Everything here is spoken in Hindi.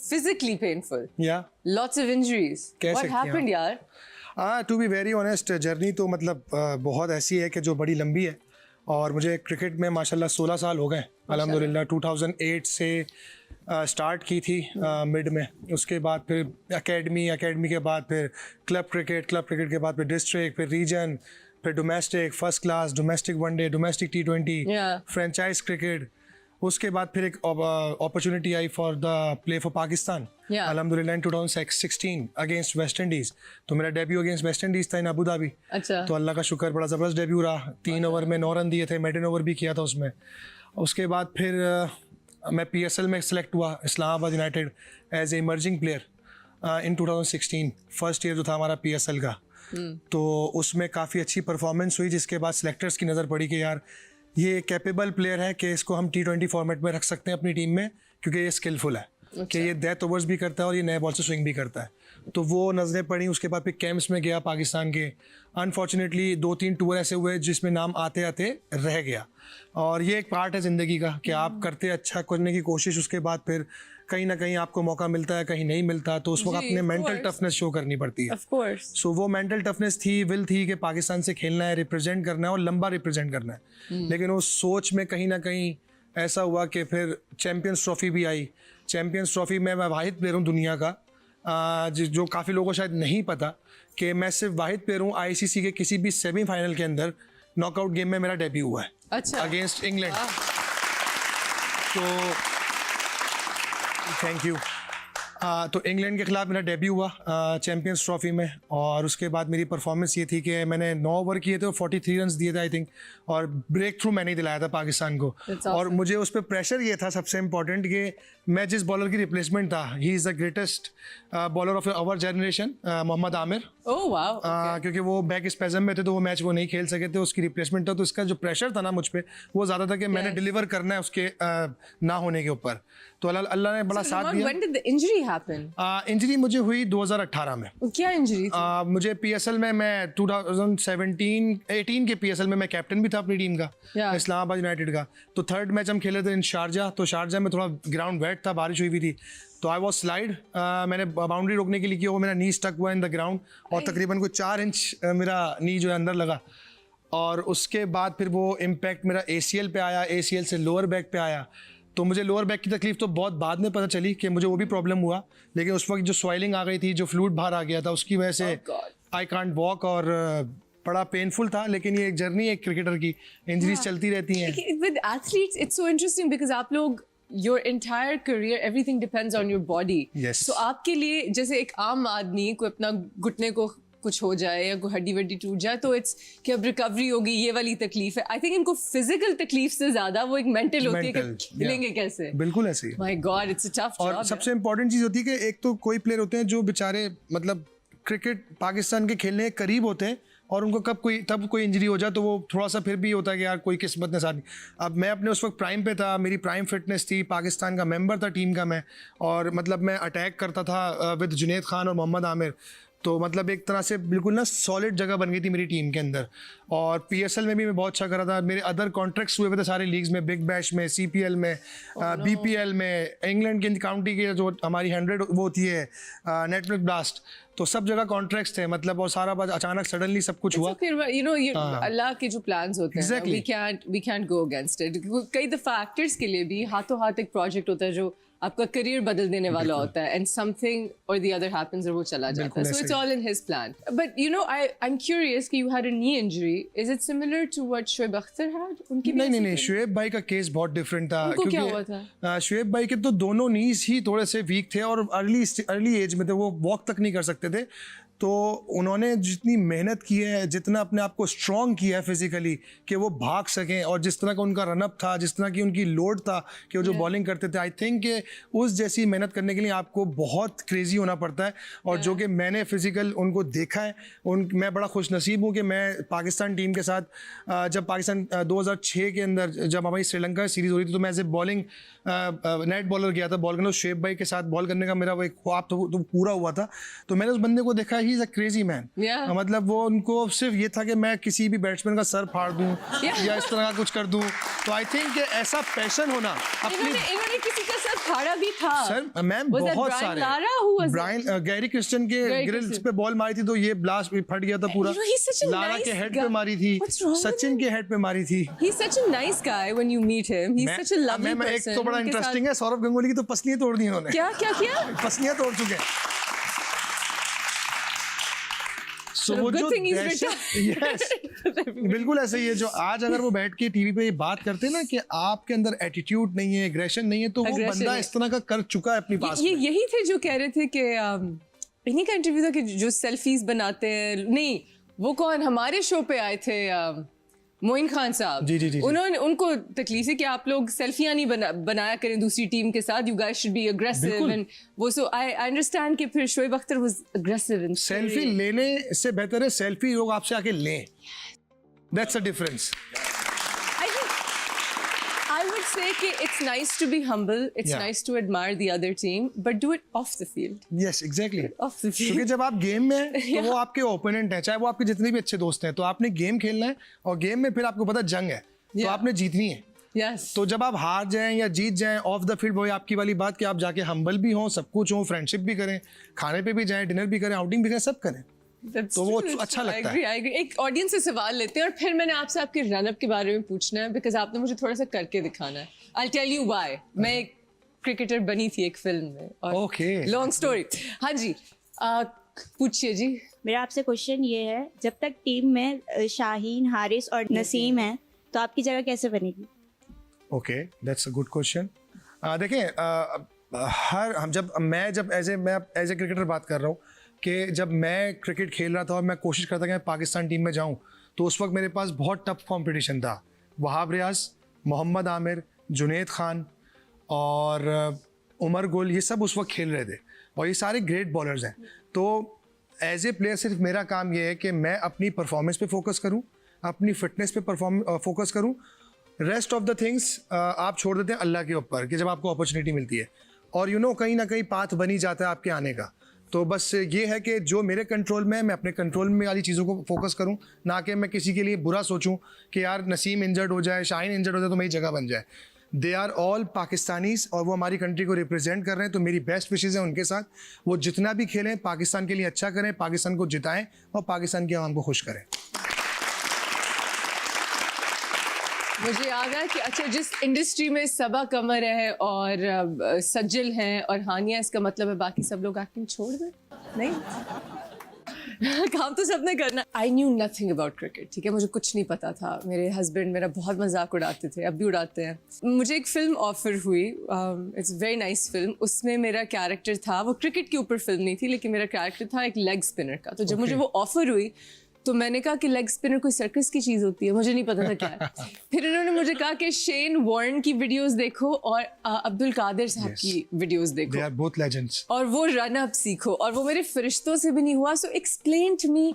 physically painful. Yeah. Lots of injuries. कह What सकते हैं happened, yaar? To be very honest, journey तो मतलब बहुत ऐसी है कि जो बड़ी लंबी है, और मुझे क्रिकेट में माशाल्लाह 16 साल हो गए अल्हम्दुलिल्लाह। 2008 से स्टार्ट की थी मिड में, उसके बाद फिर एकेडमी के बाद फिर क्लब क्रिकेट के बाद फिर डिस्ट्रिक्ट, फिर रीजन, फिर domestic, first class, domestic one day, domestic T20, Yeah. Franchise cricket. उसके बाद फिर एक opportunity I for the play for Pakistan Yeah. अल्हम्दुलिल्लाह इन 2016 अगेंस्ट वेस्ट इंडीज़। तो मेरा डेब्यू अगेंस्ट वेस्ट इंडीज़ था इन अबू धाबी। अच्छा। तो अल्लाह का शुक्र, बड़ा ज़बरदस्त डेब्यू रहा। 3 ओवर में 9 रन दिए थे, मेडन ओवर भी किया था उसमें। उसके बाद फिर मैं PSL में सेलेक्ट हुआ, Islamabad united, as a emerging player in 2016। First year जो था हमारा PSL का, तो उसमें काफ़ी अच्छी परफॉर्मेंस हुई, जिसके बाद सेलेक्टर्स की नज़र पड़ी कि यार ये कैपेबल प्लेयर है कि इसको हम T20 फॉर्मेट में रख सकते हैं अपनी टीम में, क्योंकि ये स्किलफुल है कि ये डेथ ओवर्स भी करता है और ये नए बॉल से स्विंग भी करता है। तो वो नज़रें पड़ी। उसके बाद फिर कैंप्स में गया पाकिस्तान के। अनफॉर्चुनेटली 2-3 टूर ऐसे हुए जिसमें नाम आते आते रह गया, और ये एक पार्ट है ज़िंदगी का कि आप करते अच्छा करने की कोशिश, उसके बाद फिर कहीं ना कहीं आपको मौका मिलता है, कहीं नहीं मिलता, तो उस वक्त जी, अपने of mental course. Toughness show करनी पड़ती है। Of course. सो वो मेंटल टफनेस थी, विल थी कि पाकिस्तान से खेलना है, रिप्रेजेंट करना है और लंबा रिप्रेजेंट करना है। लेकिन उस सोच में कहीं ना कहीं ऐसा हुआ कि फिर चैम्पियंस ट्रॉफी भी आई। चैम्पियंस ट्रॉफी में मैं वाहिद प्लेयर हूँ दुनिया का, जो काफ़ी लोगों को शायद नहीं पता, कि मैं सिर्फ वाहिद प्लेयर हूँ ICC के किसी भी सेमीफाइनल के अंदर नॉकआउट गेम में मेरा डेब्यू हुआ है अच्छा। Against England. तो थैंक यू। तो इंग्लैंड के खिलाफ मेरा डेब्यू हुआ चैम्पियंस ट्रॉफी में, और उसके बाद मेरी परफॉर्मेंस ये थी कि मैंने 9 ओवर किए थे और 43 रन दिए थे आई थिंक, और ब्रेक थ्रू मैंने ही दिलाया था पाकिस्तान को। और मुझे उस पर प्रेशर ये था सबसे इम्पोर्टेंट कि मैं जिस बॉलर की रिप्लेसमेंट था, he is the greatest bowler of our generation, Mohammad Amir. Oh wow. Okay. क्योंकि वो बैक स्पेजम में थे तो वो मैच वो नहीं खेल सके थे, उसकी रिप्लेसमेंट था। तो इसका जो प्रेशर था ना मुझ पे, वो ज़्यादा था कि मैंने डिलीवर करना है उसके ना होने के ऊपर। तो अल्लाह ने बड़ा साथ दिया। When did the injury happen? Injury मुझे हुई 2018 में। क्या इंजरी थी? मुझे PSL में मैं 2017-18 के PSL में मैं कैप्टन भी था अपनी टीम का, Yeah. इस्लामाबाद यूनाइटेड का। तो थर्ड मैच हम खेले थे इन शारजा, तो शारजा में थोड़ा ग्राउंड वेट था, बारिश हुई हुई थी, तो आई वॉज स्लाइड। मैंने बाउंड्री रोकने के लिए किया, वो मेरा नी स्टक हुआ इन द ग्राउंड, और तकरीबन कोई 4 इंच मेरा नी जो है अंदर लगा। और उसके बाद फिर वो इम्पैक्ट मेरा ACL पे आया, ACL से लोअर बैक पे आया। तो मुझे लोअर बैक की तकलीफ तो बहुत बाद में पता चली कि मुझे वो भी प्रॉब्लम हुआ, लेकिन उस वक्त जो स्वेलिंग आ गई थी, जो फ्लूइड बाहर आ गया था, उसकी वजह से आई कांट वॉक, और बड़ा पेनफुल था। लेकिन ये एक जर्नी है क्रिकेटर की, इंजरीज चलती रहती हैं। With athletes, it's so interesting because आप लोग your entire career, everything depends on your body. Yes. So आपके लिए जैसे एक आम आदमी को अपना घुटने को कुछ हो जाए या कोई हड्डी वड्डी टूट जाए तो इट्स कि अब रिकवरी होगी, ये वाली तकलीफ है। आई थिंक इनको फिजिकल तकलीफ से ज्यादा वो एक मेंटल होती है कि खेलेंगे कैसे। बिल्कुल ऐसे ही। My God, it's a tough job. और सबसे इम्पोर्टेंट चीज़ होती है कि एक तो कोई प्लेयर होते हैं जो बेचारे मतलब क्रिकेट पाकिस्तान के खेलने के करीब होते हैं, और उनको तब कोई इंजरी हो जाए तो वो थोड़ा सा फिर भी होता है कि यार कोई किस्मत ने साथ नहीं। अब मैं अपने उस वक्त प्राइम पे था, मेरी प्राइम फिटनेस थी, पाकिस्तान का मेंबर था टीम का मैं, और मतलब मैं अटैक करता था विद जुनैद खान और मोहम्मद आमिर। तो मतलब एक तरह से बिल्कुल ना सॉलिड जगह बन गई थी मेरी टीम के अंदर। और PSL में भी मैं बहुत अच्छा कर रहा था। मेरे अदर कॉन्ट्रैक्ट्स हुए हुए थे सारे लीग्स में, बिग बैश में, CPL में, BPL में, इंग्लैंड की काउंटी की जो हमारी 100 वो होती है नेटवर्क ब्लास्ट, तो सब जगह कॉन्ट्रैक्ट्स थे मतलब, और सारा बात अचानक सडनली सब कुछ हुआ। अल्लाह के जो प्लान्स होते हैं, we can't go against it। कई दफा एक्टर्स के लिए भी हाथों हाथ एक प्रोजेक्ट होता है जो आपका करियर बदल देने वाला होता है, and something or the other happens और वो चला जाता है। So it's all in his plan. But you know I am curious कि you had a knee injury, is it similar to what Shoaib Akhtar had? उनकी नहीं, शोएब भाई का केस बहुत डिफरेंट था। उनको क्या हुआ था? शोएब भाई के तो दोनों नीज ही थोड़े से वीक थे, और अर्ली एज में थे, वो वॉक तक नहीं कर सकते थे। तो उन्होंने जितनी मेहनत की है, जितना अपने आप को स्ट्रॉन्ग किया है फिजिकली कि वो भाग सकें, और जिस तरह का उनका रनअप था, जिस तरह की उनकी लोड था कि वो जो बॉलिंग करते थे, आई थिंक कि उस जैसी मेहनत करने के लिए आपको बहुत क्रेजी होना पड़ता है। और जो कि मैंने फिजिकल उनको देखा है, मैं बड़ा खुश नसीब हूँ कि मैं पाकिस्तान टीम के साथ जब पाकिस्तान 2006 के अंदर जब हमारी श्रीलंका सीरीज़ हो रही थी, तो मैं as a bowling net bowler गया था बॉल करने। शोएब भाई के साथ बॉल करने का मेरा वो एक ख्वाब तो पूरा हुआ था। तो मैंने उस बंदे को देखा, he is a crazy man. मतलब वो उनको सिर्फ ये था कि मैं किसी भी बैट्समैन का सर फाड़ दूं या इस तरह का कुछ कर दूं। तो आई थिंक ऐसा पैशन होना अपनी इन्होंने किसी का सर अखाड़ा भी था सर मैम बहुत सारे ब्रायन गैरी क्रिस्टियन के ग्रिल्स पे बॉल मारी थी तो ये ब्लास्ट फट गया था पूरा। लारा के हेड पे मारी थी, सचिन के हेड पे मारी थी। He's such a nice guy when you meet him. He's such a lovely person. एक तो बड़ा इंटरेस्टिंग है, सौरव गंगुली की तो पसलियां तोड़ दी उन्होंने। क्या क्या किया? पसलियां तोड़ चुके हैं। So वो जो yes, बिल्कुल ऐसे ही है। जो आज अगर वो बैठ के टीवी पे ये बात करते हैं ना कि आपके अंदर एटीट्यूड नहीं है, एग्रेशन नहीं है, तो वो बंदा इस तरह का कर चुका है अपनी पास में। यही थे जो कह रहे थे कि इन्हीं का इंटरव्यू था कि जो सेल्फीज बनाते हैं, नहीं वो कौन हमारे शो पे आए थे मोइन खान साहब। जी। उन्होंने उनको तकलीफ है कि आप लोग सेल्फियां नहीं बनाया करें दूसरी टीम के साथ, you guys should be aggressive and वो सो आई अंडरस्टैंड कि फिर Shoaib Akhtar was aggressive and selfie लेने से बेहतर है सेल्फी लोग आपसे आके लें। That's a difference. I would say कि it's nice to be humble, it's nice to admire the other team, but do it off the field. Yes, exactly. Off the field. क्योंकि जब आप गेम में हैं तो वो आपके ओपोनेंट हैं, चाहे वो आपके जितने भी अच्छे दोस्त हैं, तो आपने गेम खेलना है और गेम में फिर आपको पता जंग है तो आपने जीतनी है। Yes. तो जब आप हार जाएं या जीत जाएं ऑफ द फील्ड, वही आपकी वाली बात कि आप जाके हम्बल भी हों, सब कुछ हो, फ्रेंडशिप भी करें, खाने पे भी जाएं, डिनर भी करें, आउटिंग भी करें, सब करें। तो वो अच्छा लगता है। एक ऑडियंस से सवाल लेते हैं और फिर मैंने आपसे आपके रनअप के बारे में पूछना है बिकॉज आपने मुझे थोड़ा सा करके दिखाना है। I'll tell you why. मैं एक क्रिकेटर बनी थी एक फिल्म में और लॉन्ग स्टोरी। हाँ जी, पूछिए जी। मेरा आपसे क्वेश्चन ये है, जब तक टीम में शाहीन, हारिस और नसीम है तो आपकी जगह कैसे बनेगी? Okay, that's a good question. देखें, जब एज ए क्रिकेटर बात कर रहा हूँ कि जब मैं क्रिकेट खेल रहा था और मैं कोशिश करता कि मैं पाकिस्तान टीम में जाऊं, तो उस वक्त मेरे पास बहुत टफ कंपटीशन था। वहाब रियाज, मोहम्मद आमिर, जुनैद खान और उमर गुल, ये सब उस वक्त खेल रहे थे और ये सारे ग्रेट बॉलर्स हैं। तो एज ए प्लेयर सिर्फ मेरा काम ये है कि मैं अपनी परफॉर्मेंस पे फोकस करूं, अपनी फिटनेस पे फोकस करूं। रेस्ट ऑफ द थिंग्स आप छोड़ देते हैं अल्लाह के ऊपर कि जब आपको अपॉर्चुनिटी मिलती है और कहीं ना कहीं पाथ बनी जाता है आपके आने का। तो बस ये है कि जो मेरे कंट्रोल में है मैं अपने कंट्रोल में वाली चीज़ों को फोकस करूं, ना कि मैं किसी के लिए बुरा सोचूं कि यार नसीम इंजर्ड हो जाए, शाहीन इंजर्ड हो जाए तो मेरी जगह बन जाए। दे आर ऑल पाकिस्तानीज और वो हमारी कंट्री को रिप्रेजेंट कर रहे हैं, तो मेरी बेस्ट विशेज़ हैं उनके साथ। वो जितना भी खेलें पाकिस्तान के लिए अच्छा करें, पाकिस्तान को जिताएं और पाकिस्तान की आवाम को खुश करें। मुझे याद है कि अच्छा, जिस इंडस्ट्री में सबा कमर है और सज्जल हैं और हानिया, इसका मतलब है बाकी सब लोग एक्टिंग छोड़ दें? नहीं काम तो सबने करना। I knew nothing about cricket, ठीक है, मुझे कुछ नहीं पता था। मेरे हस्बैंड मेरा बहुत मजाक उड़ाते थे, अब भी उड़ाते हैं। मुझे एक फिल्म ऑफर हुई, इट्स वेरी नाइस फिल्म। उसमें मेरा कैरेक्टर था, वो क्रिकेट के ऊपर फिल्म नहीं थी लेकिन मेरा कैरेक्टर था एक लेग स्पिनर का। तो जब मुझे वो ऑफर हुई तो मैंने कहा कि लेग स्पिनर कोई सर्कस की चीज़ होती है, मुझे नहीं पता था क्या है। फिर उन्होंने मुझे कहा कि शेन वॉर्न की वीडियोस देखो और अब्दुल कादिर साहब की वीडियोस देखो, They are both legends. और वो रन अप सीखो, और वो मेरे फरिश्तों से भी नहीं हुआ। So explain to me